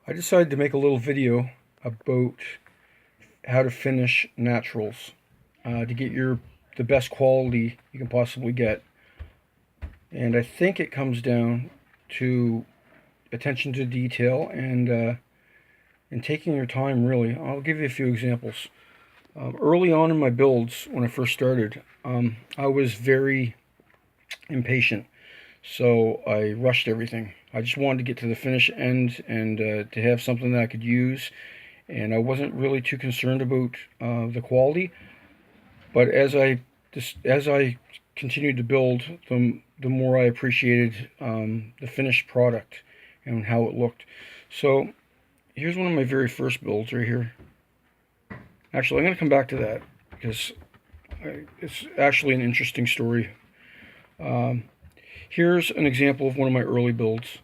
I decided to make a little video about how to finish naturals to get the best quality you can possibly get. And I think it comes down to attention to detail and taking your time, really. I'll give you a few examples. Early on in my builds, when I first started, I was very impatient. So I rushed everything. I just wanted to get to the finish end and to have something that I could use. And I wasn't really too concerned about the quality. But as I continued to build, the more I appreciated the finished product and how it looked. So here's one of my very first builds right here. Actually, I'm going to come back to that because it's actually an interesting story. Here's an example of one of my early builds.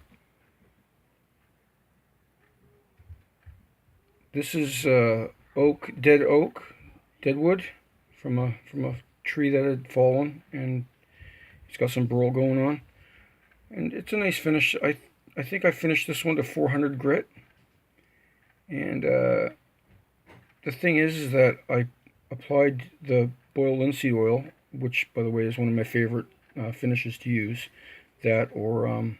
This is deadwood from a tree that had fallen, and it's got some burl going on, and it's a nice finish. I think I finished this one to 400 grit, and the thing is that I applied the boiled linseed oil, which, by the way, is one of my favorite finishes to use. That or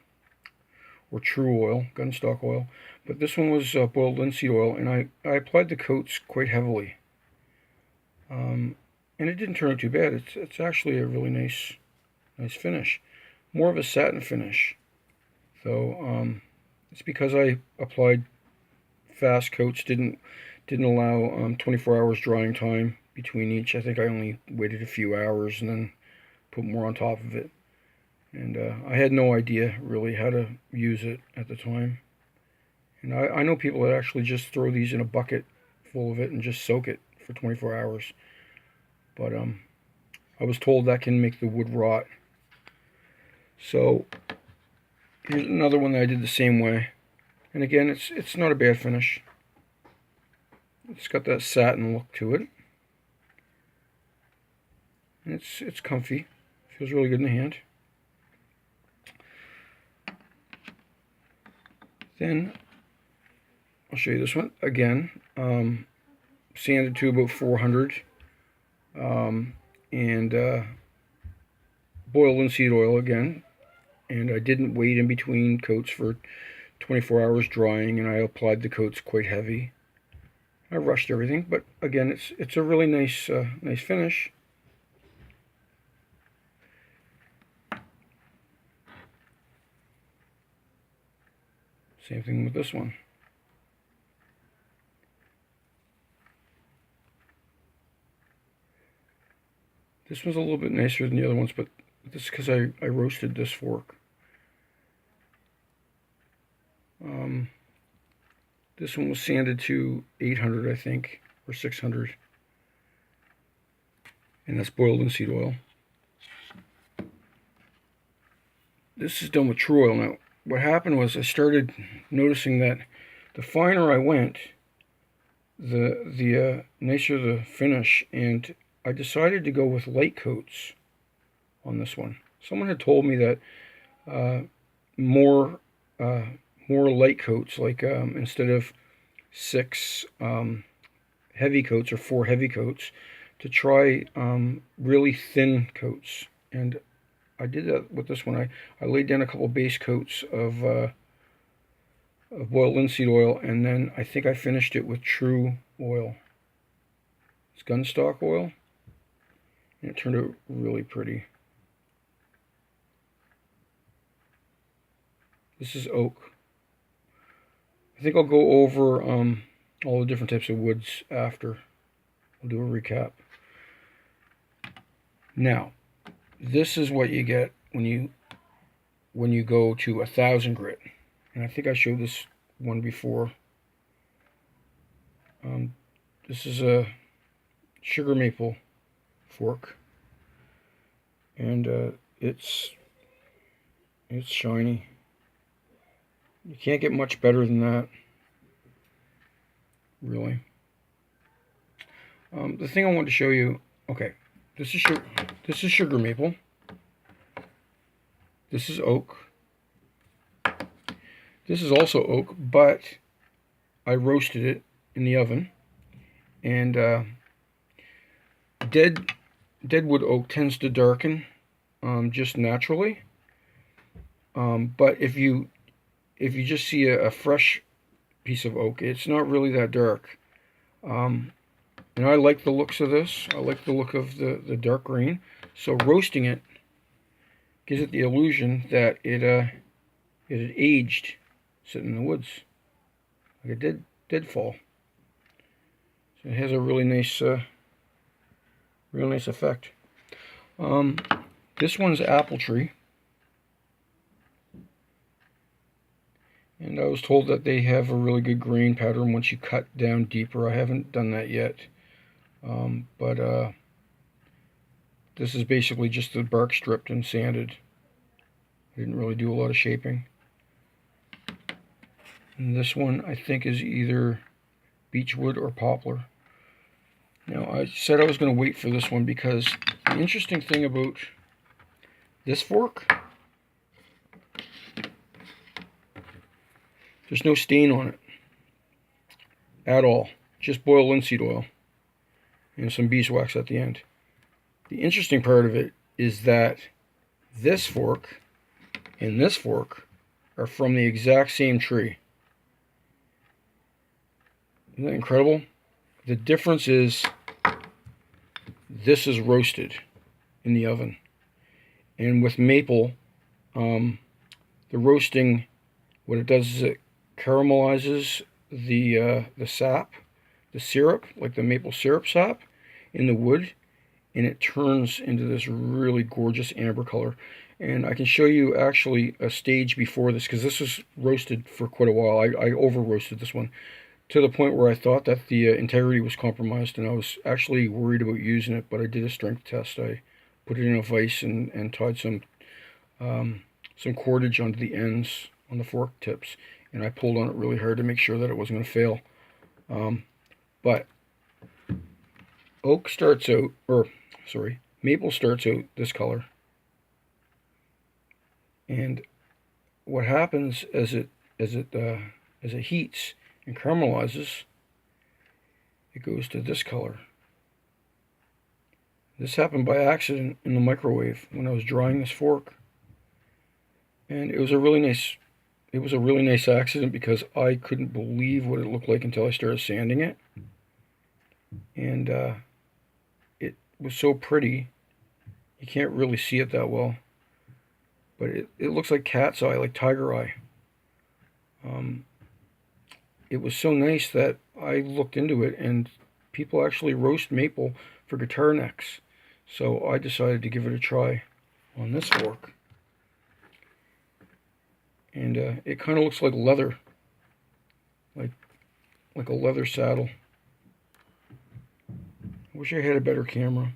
true oil, gunstock oil. But this one was boiled linseed oil, and I applied the coats quite heavily. And it didn't turn out too bad. It's actually a really nice finish. More of a satin finish. So it's because I applied fast coats, didn't allow 24 hours drying time between each. I think I only waited a few hours and then put more on top of it. And I had no idea really how to use it at the time. And I know people that actually just throw these in a bucket full of it and just soak it for 24 hours. But I was told that can make the wood rot. So here's another one that I did the same way. And again, it's not a bad finish. It's got that satin look to it. And it's comfy. Feels really good in the hand. Then I'll show you this one again. Sanded to about 400, and boiled linseed oil again. And I didn't wait in between coats for 24 hours drying, and I applied the coats quite heavy. I rushed everything, but again, it's a really nice finish. Same thing with this one. This one's a little bit nicer than the other ones, but this is because I roasted this fork. This one was sanded to 800, I think, or 600. And that's boiled linseed oil. This is done with true oil. Now, what happened was I started noticing that the finer I went, the nicer the finish, and I decided to go with light coats on this one. Someone had told me that more light coats, like instead of 6 heavy coats or 4 heavy coats, to try really thin coats. And I did that with this one. I laid down a couple base coats of boiled linseed oil, and then I think I finished it with true oil. It's gunstock oil, and it turned out really pretty. This is oak. I think I'll go over all the different types of woods after. I'll do a recap. Now, this is what you get when you go to 1,000 grit. And I think I showed this one before. This is a sugar maple fork, and it's shiny. You can't get much better than that, really. The thing I wanted to show you, okay, this is sugar maple. This is oak. This is also oak, but I roasted it in the oven, and deadwood oak tends to darken just naturally. But if you just see a fresh piece of oak, it's not really that dark. And I like the looks of this. I like the look of the dark green. So roasting it gives it the illusion that it had aged sitting in the woods, like a dead fall. So it has a really nice effect. This one's apple tree, and I was told that they have a really good grain pattern once you cut down deeper. I haven't done that yet, but this is basically just the bark stripped and sanded. I didn't really do a lot of shaping. And this one I think is either beechwood or poplar. Now, I said I was going to wait for this one because the interesting thing about this fork, there's no stain on it at all. Just boiled linseed oil and some beeswax at the end. The interesting part of it is that this fork and this fork are from the exact same tree. Isn't that incredible? The difference is this is roasted in the oven. And with maple, the roasting, what it does is it caramelizes the sap, the syrup, like the maple syrup sap, in the wood, and it turns into this really gorgeous amber color. And I can show you actually a stage before this, because this was roasted for quite a while. I over roasted this one to the point where I thought that the integrity was compromised, and I was actually worried about using it, but I did a strength test. I put it in a vise and tied some cordage onto the ends on the fork tips, and I pulled on it really hard to make sure that it wasn't going to fail. But maple starts out this color, and what happens as it heats and caramelizes, it goes to this color. This happened by accident in the microwave when I was drying this fork, and it was a really nice accident because I couldn't believe what it looked like until I started sanding it, and it was so pretty. You can't really see it that well, but it looks like cat's eye, like tiger eye. It was so nice that I looked into it, and people actually roast maple for guitar necks. So I decided to give it a try on this fork. And it kind of looks like leather, like a leather saddle. I wish I had a better camera,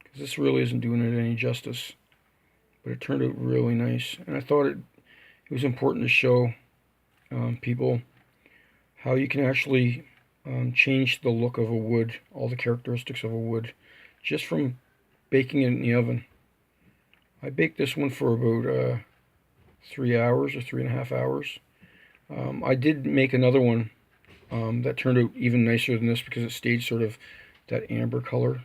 because this really isn't doing it any justice. But it turned out really nice, and I thought it was important to show people how you can actually change the look of a wood, all the characteristics of a wood, just from baking it in the oven. I baked this one for about 3 hours or 3.5 hours. I did make another one that turned out even nicer than this because it stayed sort of that amber color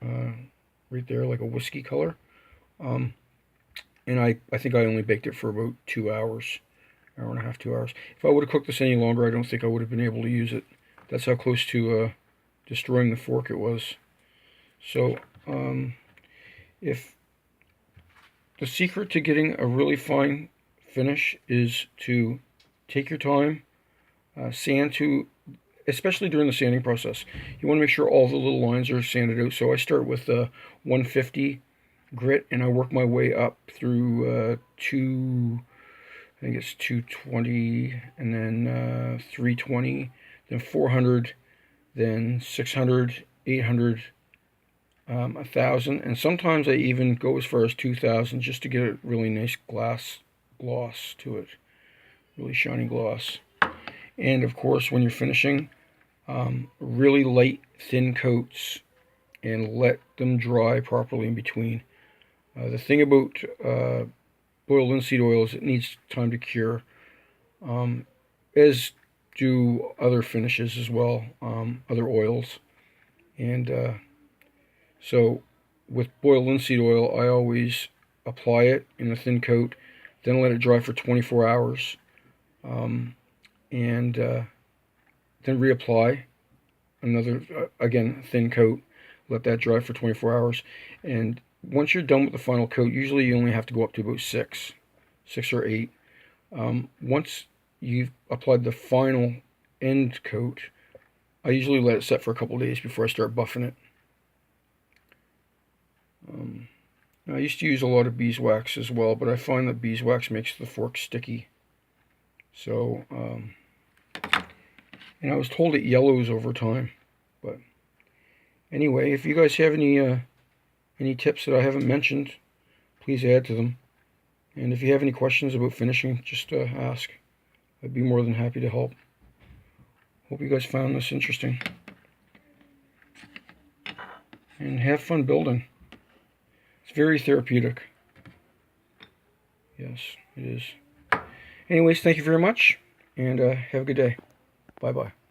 right there, like a whiskey color. And I think I only baked it for about 2 hours, hour and a half, 2 hours. If I would have cooked this any longer, I don't think I would have been able to use it. That's how close to destroying the fork it was. So, if the secret to getting a really fine finish is to take your time, sand to, especially during the sanding process. You want to make sure all the little lines are sanded out. So I start with 150 grit, and I work my way up through I think it's 220, and then 320, then 400, then 600, 800, 1,000, and sometimes I even go as far as 2,000 just to get a really nice gloss to it, really shiny gloss. And of course, when you're finishing, really light, thin coats, and let them dry properly in between. The thing about boiled linseed oil is it needs time to cure. As do other finishes as well, other oils. And so with boiled linseed oil, I always apply it in a thin coat, then let it dry for 24 hours, and then reapply another, again, thin coat, let that dry for 24 hours. And once you're done with the final coat, usually you only have to go up to about six or eight. Once you've applied the final end coat, I usually let it set for a couple days before I start buffing it. I used to use a lot of beeswax as well, but I find that beeswax makes the fork sticky. So, and I was told it yellows over time. But anyway, if you guys have any tips that I haven't mentioned, please add to them. And if you have any questions about finishing, just ask. I'd be more than happy to help. Hope you guys found this interesting. And have fun building. It's very therapeutic. Yes, it is. Anyways, thank you very much, and have a good day. Bye-bye.